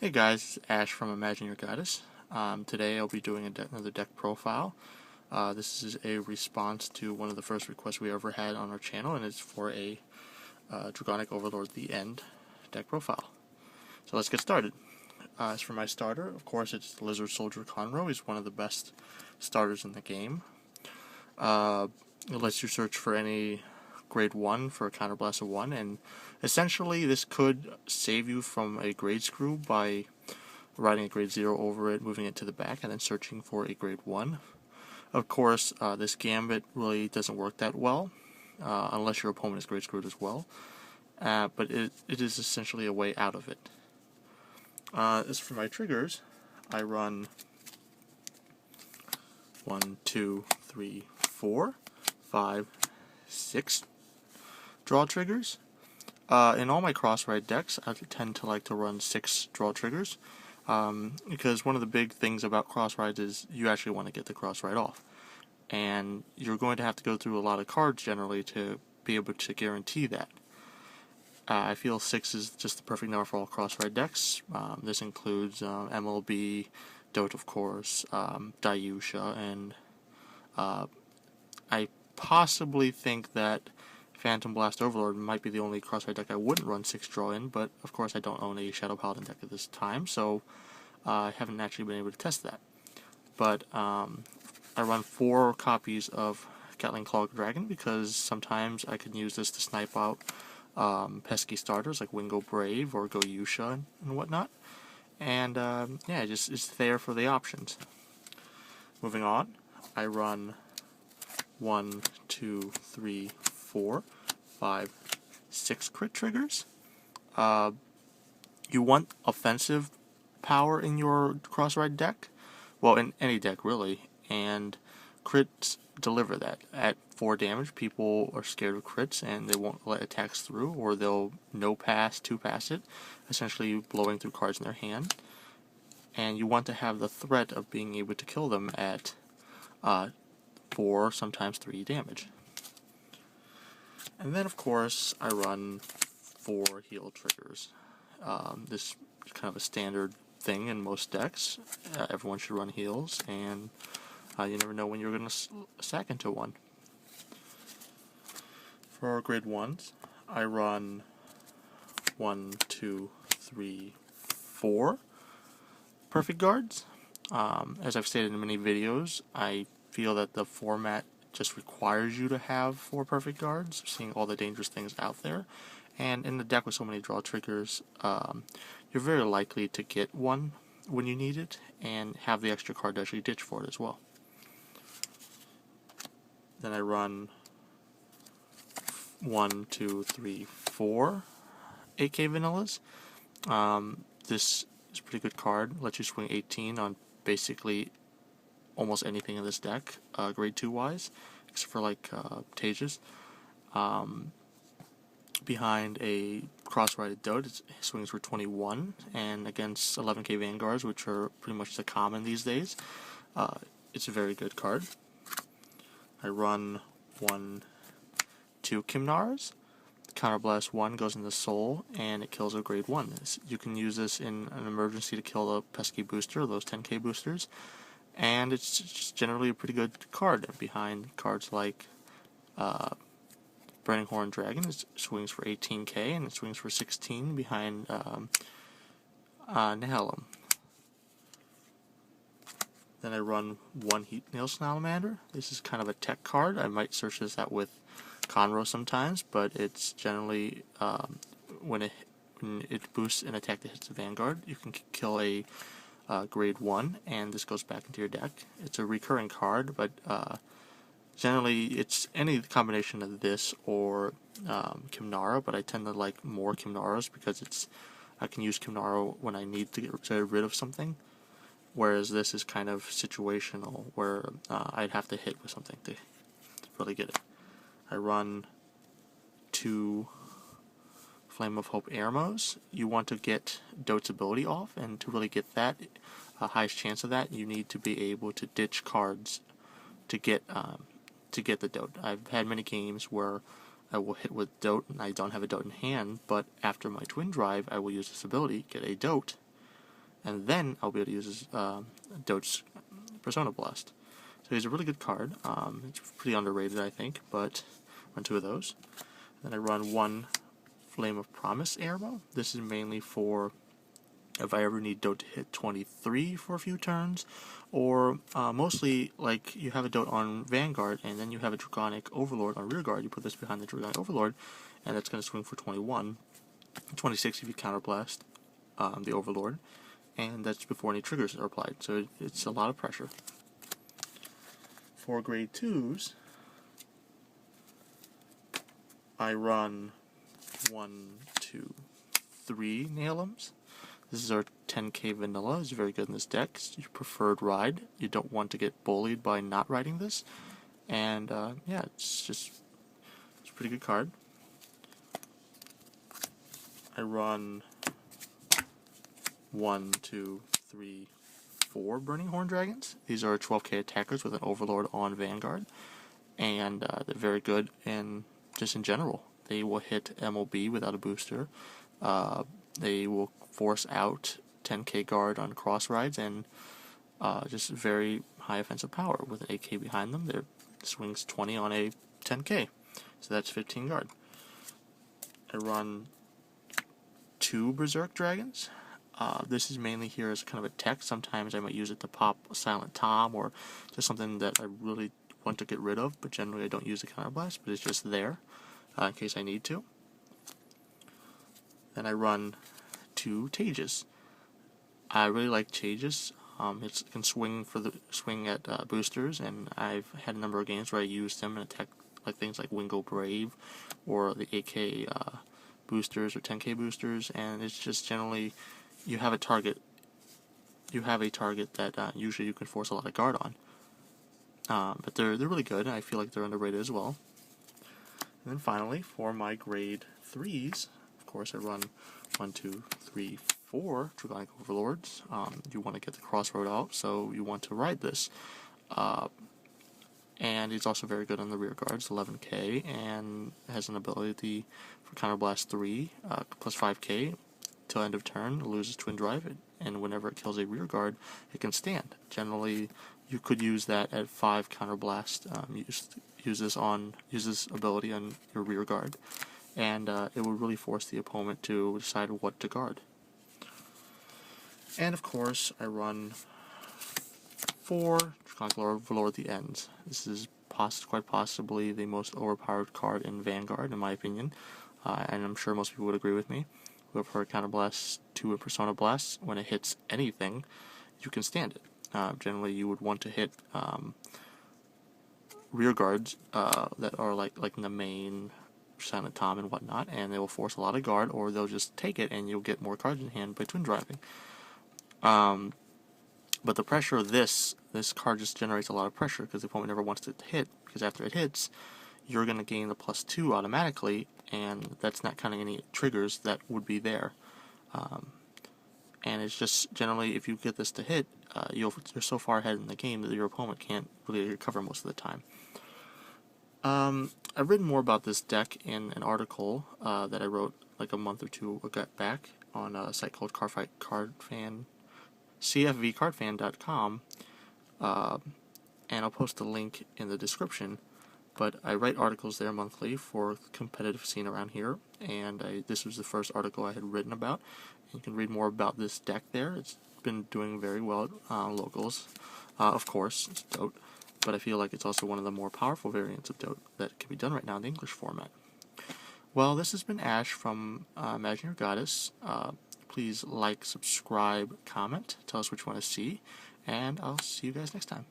Hey guys, it's Ash from Imagineyourgoddess. Today I'll be doing another deck profile. This is a response to one of the first requests we ever had on our channel, and it's for a Dragonic Overlord The End deck profile. So let's get started. As for my starter, of course it's Lizard Soldier Conroe. He's one of the best starters in the game. It lets you search for any grade 1 for a counterblast of 1, and essentially this could save you from a grade screw by writing a grade 0 over it, moving it to the back, and then searching for a grade 1. Of course, this gambit really doesn't work that well, unless your opponent is grade screwed as well, but it is essentially a way out of it. As for my triggers, I run 1, 2, 3, 4, 5, 6 draw triggers. In all my cross-ride decks, I tend to like to run 6 draw triggers, because one of the big things about cross-rides is you actually want to get the cross-ride off. And you're going to have to go through a lot of cards generally to be able to guarantee that. I feel 6 is just the perfect number for all cross-ride decks. This includes MLB, DOTE of course, Dayusha, and I possibly think that Phantom Blast Overlord might be the only cross-ride deck I wouldn't run 6 draw in, but of course I don't own a Shadow Paladin deck at this time, so I haven't actually been able to test that. But I run 4 copies of Gatling Claw Dragon because sometimes I can use this to snipe out pesky starters like Wingo Brave or Go Yusha and whatnot. And yeah, it's there for the options. Moving on, I run 1, 2, 3, 4, 5, 6 crit triggers. You want offensive power in your cross-ride deck, well, in any deck really, and crits deliver that. At 4 damage, people are scared of crits and they won't let attacks through, or they'll no-pass, 2-pass it, essentially blowing through cards in their hand. And you want to have the threat of being able to kill them at 4, sometimes 3 damage. And then, of course, I run 4 heal triggers. This is kind of a standard thing in most decks. Everyone should run heals, and you never know when you're going to sack into one. For grade 1s, I run 1, 2, 3, 4 perfect guards. As I've stated in many videos, I feel that the format just requires you to have 4 perfect guards, seeing all the dangerous things out there. And in the deck with so many draw triggers, you're very likely to get one when you need it, and have the extra card to actually ditch for it as well. Then I run 1, 2, 3, 4 8K vanillas. This is a pretty good card. Lets you swing 18 on basically almost anything in this deck, grade 2 wise, except for like Tages. Behind a cross-rided DOTE, it swings for 21, and against 11K Vanguards, which are pretty much the common these days, it's a very good card. I run 1, 2 Kimnaras. Counterblast 1 goes into Soul, and it kills a grade 1. You can use this in an emergency to kill a pesky booster, those 10K boosters, and it's just generally a pretty good card. Behind cards like Burning Horn Dragon, it swings for 18K, and it swings for 16 behind Naoms. Then I run 1 Heat Nail Salamander. This is kind of a tech card. I might search this out with Conroe sometimes, but it's generally when it boosts an attack that hits the Vanguard, you can kill a grade 1, and this goes back into your deck. It's a recurring card, but generally it's any combination of this or Kimnara, but I tend to like more Kimnaras because I can use Kimnara when I need to get rid of something, whereas this is kind of situational, where I'd have to hit with something to really get it. I run 2 Flame of Hope Airmos. You want to get DOTE's ability off, and to really get that, highest chance of that, you need to be able to ditch cards to get the DOTE. I've had many games where I will hit with DOTE and I don't have a DOTE in hand, but after my Twin Drive, I will use this ability, get a DOTE, and then I'll be able to use his DOTE Persona Blast. So he's a really good card. It's pretty underrated, I think, but run 2 of those. Then I run 1 Flame of Promise Airmo. This is mainly for if I ever need DOTE to hit 23 for a few turns, or mostly like you have a DOTE on Vanguard and then you have a Dragonic Overlord on Rearguard. You put this behind the Dragonic Overlord, and that's going to swing for 21, 26 if you counterblast the Overlord, and that's before any triggers are applied. So it's a lot of pressure. For grade 2s, I run 1, 2, 3 Naoms. This is our 10k vanilla. It's very good in this deck. It's your preferred ride. You don't want to get bullied by not riding this. And yeah, it's a pretty good card. I run 1, 2, 3, 4 Burning Horn Dragons. These are 12k attackers with an Overlord on Vanguard. And they're very good in just in general. They will hit MOB without a booster. They will force out 10k guard on cross rides, and just very high offensive power with an 8k behind them. Their swings 20 on a 10k, so that's 15 guard. I run 2 Berserk Dragons. This is mainly here as kind of a tech. Sometimes I might use it to pop a Silent Tom or just something that I really want to get rid of, but generally I don't use the counterblast, but it's just there in case I need to. Then I run 2 Tages. I really like Tages. It can swing at boosters, and I've had a number of games where I used them in attack, like things like Wingo Brave or the 8k boosters or 10k boosters, and it's just generally you have a target that usually you can force a lot of guard on. But they're really good, and I feel like they're underrated as well. And then finally, for my grade 3s, of course, I run 1, 2, 3, 4 Dragonic Overlords. You want to get the Crossroad out, so you want to ride this. And he's also very good on the rear guards, 11k, and has an ability for Counterblast 3, plus 5k till end of turn, loses Twin Drive, and whenever it kills a rear guard, it can stand. Generally, you could use that at 5 Counterblast. Use this ability on your rear guard, and it would really force the opponent to decide what to guard. And of course, I run 4 Dragonic Overlord the Ends. This is quite possibly the most overpowered card in Vanguard, in my opinion, and I'm sure most people would agree with me. Whoever heard Counterblast 2 and Persona Blast, when it hits anything, you can stand it. Generally, you would want to hit rear guards that are like in the main Silent Tom and whatnot, and they will force a lot of guard, or they'll just take it and you'll get more cards in hand by twin driving. But the pressure of this card just generates a lot of pressure because the opponent never wants to hit, because after it hits, you're going to gain the +2 automatically, and that's not counting any triggers that would be there. And it's just generally, if you get this to hit, you're so far ahead in the game that your opponent can't really recover most of the time. I've written more about this deck in an article that I wrote like a month or two back on a site called Cardfight, cfvcardfan.com, and I'll post a link in the description. But I write articles there monthly for the competitive scene around here, and this was the first article I had written about. You can read more about this deck there. It's been doing very well at locals. Of course, it's DOTE, but I feel like it's also one of the more powerful variants of DOTE that can be done right now in the English format. Well, this has been Ash from Imagineyourgoddess. Please like, subscribe, comment, tell us what you want to see, and I'll see you guys next time.